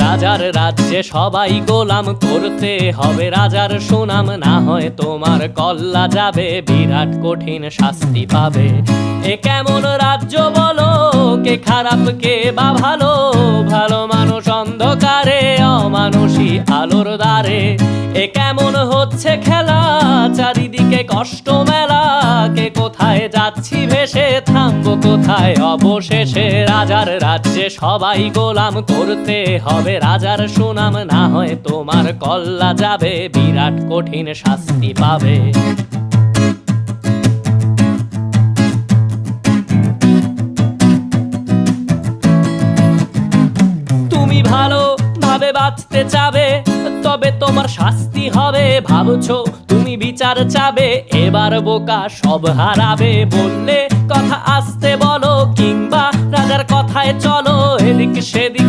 রাজার রাজ্যে সবাই গোলাম, করতে হবে রাজার সুনাম, না হয় তোমার কল্লা যাবে, বিরাট কঠিন শাস্তি পাবে। এ কেমন রাজ্য বলো, কে খারাপ কে বা ভালো, ভালো মানুষ অন্ধকারে, অমানুষী আলোর দ্বারে। এ কেমন হচ্ছে খেলা, চারিদিকে কষ্ট মেলা, কে কোথায় যাচ্ছি ভেসে, থামবো কোথায় অবশেষে। রাজার রাজ্যে সবাই গোলাম, করতে হবে রাজার সুনাম, না হয় তোমার কল্লা যাবে, বিরাট কঠিন শাস্তি পাবে। তুমি ভালো ভাবে বাঁচতে চাবে, তবে তোমার শাস্তি হবে। ভাবছো তুমি বিচার চাবে, এবার বোকা সব হারাবে। বললে কথা আস্তে বলো, কিংবা রাজার কথায় চলো, এদিক সেদিক